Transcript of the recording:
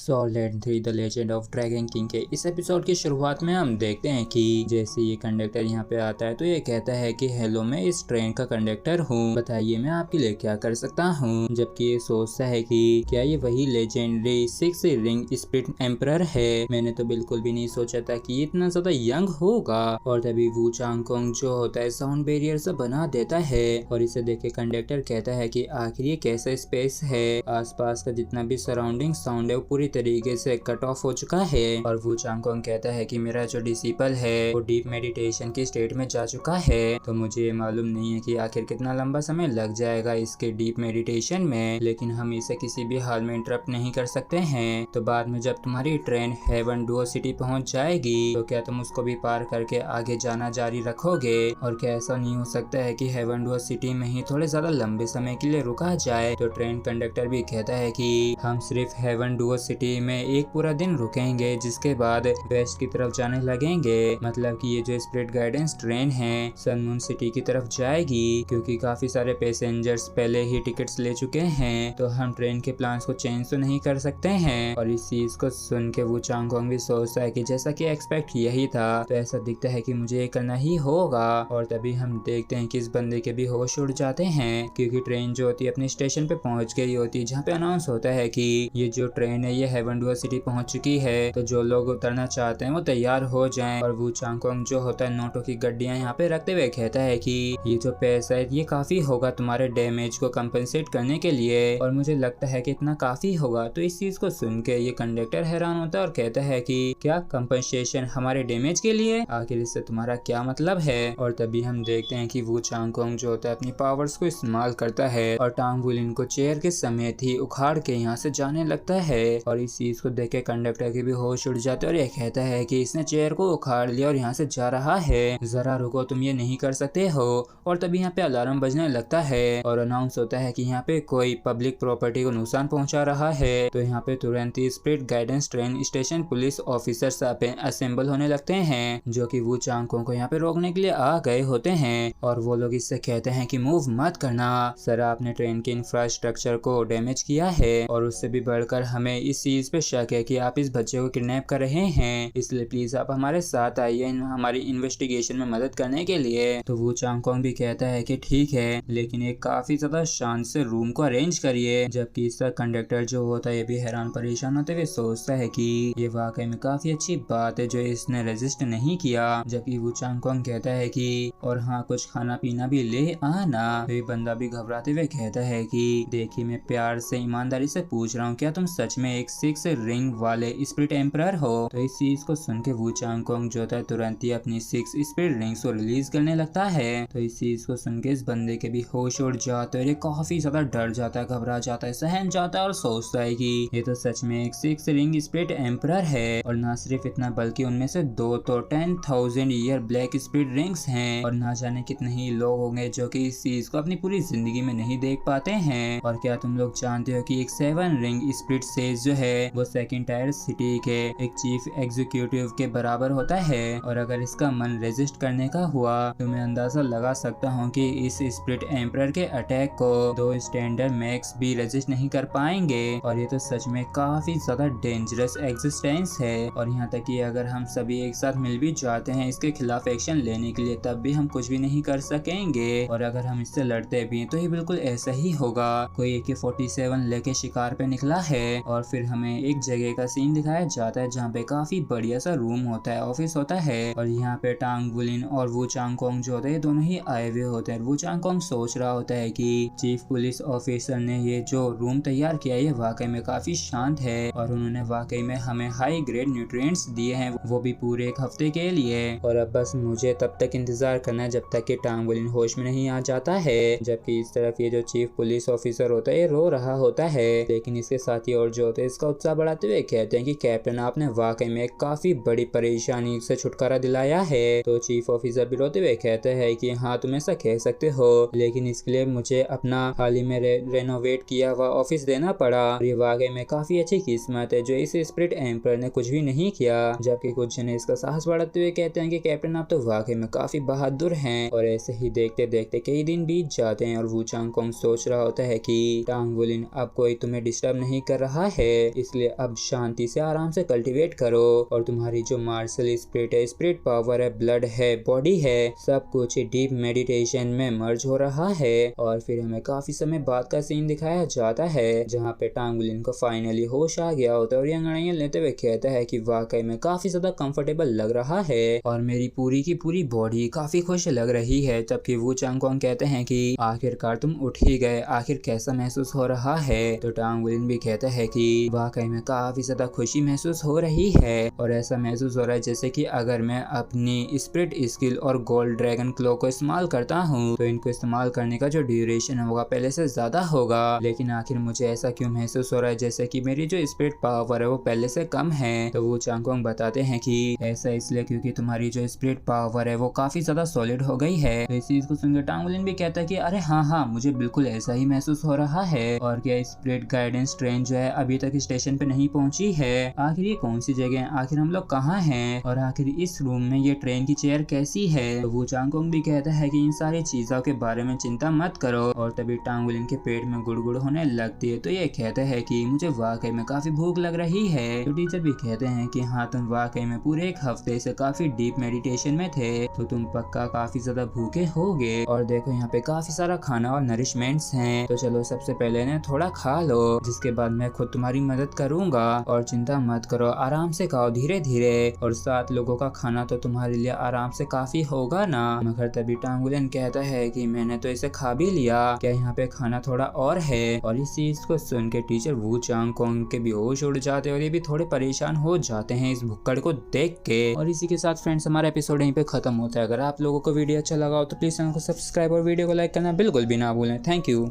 Solid 3 the legend of dragon king के इस episode की शुरुआत में हम देखते हैं कि जैसे ये कंडक्टर यहाँ पे आता है तो ये कहता है कि हेलो, मैं इस ट्रेन का कंडक्टर हूँ, बताइए मैं आपके लिए क्या कर सकता हूँ। जबकि ये सोचता है कि क्या ये वही लेजेंडरी 6 रिंग स्प्लिट एम्परर है। मैंने तो बिल्कुल भी नहीं सोचा था कि ये इतना ज्यादा यंग होगा। और तभी वू चांगकोंग जो होता है साउंड बैरियर से बना देता है और इसे देख के कंडक्टर कहता है कि आखिर ये कैसा स्पेस है, आसपास का जितना भी सराउंडिंग साउंड है वो पूरी तरीके से कट ऑफ हो चुका है। और वू चांगकोंग कहता है कि मेरा जो डिसिपल है वो डीप मेडिटेशन की स्टेट में जा चुका है, तो मुझे मालूम नहीं है कि आखिर कितना लंबा समय लग जाएगा इसके डीप मेडिटेशन में, लेकिन हम इसे किसी भी हाल में इंटरप्ट नहीं कर सकते हैं। तो बाद में जब तुम्हारी ट्रेन हेवन डुओ सिटी पहुंच जाएगी तो क्या तुम उसको भी पार करके आगे जाना जारी रखोगे? और क्या ऐसा नहीं हो सकता है कि हेवन डुओ सिटी में ही थोड़े ज्यादा लंबे समय के लिए रुका जाए? तो ट्रेन कंडक्टर भी कहता है कि हम सिर्फ हेवन डुओ सिटी में एक पूरा दिन रुकेंगे, जिसके बाद वेस्ट की तरफ जाने लगेंगे। मतलब कि ये जो स्प्लिट गाइडेंस ट्रेन है सन मून सिटी की तरफ जाएगी, क्योंकि काफी सारे पैसेंजर्स पहले ही टिकट्स ले चुके हैं, तो हम ट्रेन के प्लान्स को चेंज तो नहीं कर सकते हैं। और इस चीज को सुन के वो चांगकोंग भी सोचता है कि जैसा कि एक्सपेक्ट यही था, तो ऐसा दिखता है कि मुझे ये करना ही होगा। और तभी हम देखते हैं कि इस बंदे के भी होश उड़ जाते हैं, क्योंकि ट्रेन जो होती है अपने स्टेशन पे पहुंच गई होती है, जहाँ पे अनाउंस होता है कि ये जो ट्रेन है ये हेवन डुओ सिटी पहुंच चुकी है, तो जो लोग उतरना चाहते हैं वो तैयार हो जाएं। और वू चांगकोंग जो होता है नोटों की गड्डियां यहाँ पे रखते हुए कहता है कि ये जो पैसा है ये काफी होगा तुम्हारे डैमेज को कंपनसेट करने के लिए, और मुझे लगता है कि इतना काफी होगा। तो इस चीज को सुन के ये कंडक्टर हैरान होता है और कहता है कि क्या कंपनसेशन हमारे डैमेज के लिए? आखिर इससे तुम्हारा क्या मतलब है? और तभी हम देखते हैं कि वू चांगकोंग जो होता है अपनी पावर्स को इस्तेमाल करता है और टांग वुलिन को चेयर के समेत ही उखाड़ के यहाँ से जाने लगता है। और इस चीज को देख के कंडक्टर के भी होश उड़ जाते हैं और ये कहता है कि इसने चेयर को उखाड़ लिया और यहाँ से जा रहा है, जरा रुको, तुम ये नहीं कर सकते हो। और तभी यहाँ पे अलार्म बजने लगता है और अनाउंस होता है कि यहाँ पे कोई पब्लिक प्रॉपर्टी को नुकसान पहुंचा रहा है। तो यहाँ पे तुरंत ही split guidance train station police officers assemble होने लगते हैं, जो कि वू चांगकोंग को यहाँ पे रोकने के लिए आ गए होते हैं। और वो लोग इससे कहते हैं कि मूव मत करना सर, आपने ट्रेन के इंफ्रास्ट्रक्चर को डैमेज किया है, और उससे भी बढ़कर हमें इस चीज पे शक है कि आप इस बच्चे को किडनैप कर रहे हैं, इसलिए प्लीज आप हमारे साथ आइए हमारी इन्वेस्टिगेशन में मदद करने के लिए। तो वू चांगकोंग भी कहता है कि ठीक है, लेकिन एक काफी ज्यादा शांत से रूम को अरेंज करिए। जबकि इसका कंडक्टर जो होता है ये भी हैरान परेशान होते हुए सोचता है कि ये वाकई में काफी अच्छी बात है जो इसने रेजिस्ट नहीं किया। जबकि वू चांगकोंग कहता है कि और हाँ, कुछ खाना पीना भी ले आना। तो ये बंदा भी घबराते हुए कहता है कि देखिए, मैं प्यार से ईमानदारी से पूछ रहा हूँ, क्या तुम सच में एक 6 रिंग वाले स्प्लिट एम्परर हो? तो इस चीज को सुन के वू चांगकोंग जो होता है तुरंत ही अपनी 6 स्प्लिट रिंग्स को रिलीज करने लगता है। तो इस चीज को सुन के इस बंदे के भी होश उड़ जाते हैं, काफी ज्यादा डर जाता है, घबरा जाता है, सहम जाता है और सोचता है कि ये तो सच में एक 6 रिंग स्प्लिट एम्परर है। और ना सिर्फ इतना बल्कि उनमें से 2 तो 10,000 ईयर ब्लैक स्प्लिट रिंग्स हैं, और ना जाने कितने ही लोग होंगे जो कि इस चीज को अपनी पूरी जिंदगी में नहीं देख पाते हैं। और क्या तुम लोग जानते हो कि एक 7 रिंग स्प्लिट सेज जो है वो सेकंड टायर सिटी के एक चीफ एग्जीक्यूटिव के बराबर होता है, और अगर इसका मन रेजिस्ट करने का हुआ तो मैं अंदाजा लगा सकता हूँ कि इस स्प्लिट एम्परर के अटैक को 2 स्टैंडर्ड मैक्स भी रेजिस्ट नहीं कर पाएंगे। और ये तो सच में काफी ज्यादा डेंजरस एग्जिस्टेंस है, और यहाँ तक कि अगर हम सभी एक साथ मिल भी जाते हैं इसके खिलाफ एक्शन लेने के लिए, तब भी हम कुछ भी नहीं कर सकेंगे। और अगर हम इससे लड़ते भी तो ये बिल्कुल ऐसा ही होगा, कोई AK-47 लेके शिकार पे निकला है। और फिर हमें एक जगह का सीन दिखाया जाता है जहाँ पे काफी बढ़िया सा रूम होता है, ऑफिस होता है, और यहाँ पे टांग वुलिन और वू चांगकोंग जो होते हैं दोनों ही आए हुए होते हैं। वू चांगकोंग सोच रहा होता है कि चीफ पुलिस ऑफिसर ने ये जो रूम तैयार किया है ये वाकई में काफी शांत है, और उन्होंने वाकई में हमें हाई ग्रेड न्यूट्रिएंट्स दिए हैं, वो भी पूरे एक हफ्ते के लिए। और अब बस मुझे तब तक इंतजार करना है जब तक कि टांग वुलिन होश में नहीं आ जाता है। जबकि इस तरफ ये जो चीफ पुलिस ऑफिसर होता है ये रो रहा होता है, लेकिन इसके साथी और जो होते हैं इसका उत्साह बढ़ाते हुए कहते हैं कि कैप्टन, आपने वाकई में काफी बड़ी परेशानी से छुटकारा दिलाया है। तो चीफ ऑफिसर भी रोते हुए कहते हैं कि हाँ, तुम ऐसा कह सकते हो, लेकिन इसके लिए मुझे अपना हाल ही में रेनोवेट किया हुआ ऑफिस देना पड़ा। ये वाकई में काफी अच्छी किस्मत है जो इस स्प्लिट एम्परर ने कुछ भी नहीं किया। जबकि कुछ जने इसका साहस बढ़ाते हुए कहते हैं कि कैप्टन, आप तो वाकई में काफी बहादुर हैं। और ऐसे ही देखते देखते कई दिन बीत जाते हैं और वू चांगकोंग सोच रहा होता है कि टांग वुलिन अब कोई तुम्हें डिस्टर्ब नहीं कर रहा है, इसलिए अब शांति से आराम से कल्टीवेट करो और तुम्हारी जो मार्शल स्पिरिट है, स्पिरिट पावर है, ब्लड है, बॉडी है, सब कुछ डीप मेडिटेशन में मर्ज हो रहा है। और फिर हमें काफी समय बाद का सीन दिखाया जाता है जहाँ पे टांगुलिन को फाइनली होश आ गया होता है और ये अंगड़ाइयां लेते हुए कहता है कि वाकई में काफी ज्यादा कंफर्टेबल लग रहा है और मेरी पूरी की पूरी बॉडी काफी खुश लग रही है। जबकि वो चांगकोंग कहते हैं कि आखिरकार तुम उठ ही गए, आखिर कैसा महसूस हो रहा है। तो टांगुलिन भी कहता है कि वाकई में काफी ज्यादा खुशी महसूस हो रही है और ऐसा महसूस हो रहा है जैसे कि अगर मैं अपनी स्पिरिट स्किल और गोल्ड ड्रैगन क्लो को इस्तेमाल करता हूँ तो इनको इस्तेमाल करने का जो ड्यूरेशन होगा पहले से ज्यादा होगा। लेकिन आखिर मुझे ऐसा क्यों महसूस हो रहा है जैसे कि मेरी जो स्पिरिट पावर है वो पहले से कम है। तो वो चांगकोंग बताते हैं कि ऐसा इसलिए क्योंकि तुम्हारी जो स्पिरिट पावर है वो काफी ज्यादा सॉलिड हो गई है। तो इस चीज को सुनकर टांगुलिन भी कहता है कि अरे हाँ, मुझे बिल्कुल ऐसा ही महसूस हो रहा है। और क्या स्पिरिट गाइडेंस ट्रेन जो है अभी तक स्टेशन पे नहीं पहुंची है? आखिर ये कौन सी जगह है? आखिर हम लोग कहाँ हैं? और आखिर इस रूम में ये ट्रेन की चेयर कैसी है? तो वो चांगकोंग भी कहता है कि इन सारी चीजों के बारे में चिंता मत करो। और तभी टांगुलिन के पेट में गुड़गुड़ होने लगती है। तो ये कहता है कि मुझे वाकई में काफी भूख लग रही है। तो टीचर भी कहते हैं कि हाँ, तुम वाकई में पूरे एक हफ्ते से काफी डीप मेडिटेशन में थे तो तुम पक्का काफी ज्यादा भूखे होगे। और देखो यहाँ पे काफी सारा खाना और नरिशमेंट्स हैं, तो चलो सबसे पहले ना थोड़ा खा लो, जिसके बाद मैं खुद तुम्हारी मदद करूंगा। और चिंता मत करो, आराम से खाओ धीरे धीरे। और 7 लोगों का खाना तो तुम्हारे लिए आराम से काफी होगा ना। मगर तभी टांगुलिन कहता है कि मैंने तो इसे खा भी लिया, क्या यहाँ पे खाना थोड़ा और है? और इस चीज को सुन के टीचर वू चांगकोंग के भी होश उड़ जाते हैं और ये भी थोड़े परेशान हो जाते हैं इस भुक्कड़ को देख के। और इसी के साथ फ्रेंड्स हमारा एपिसोड यहीं पे खत्म होता है। अगर आप लोगों को वीडियो अच्छा लगा हो तो प्लीज चैनल को सब्सक्राइब और वीडियो को लाइक करना बिल्कुल भी ना भूलें। Thank you.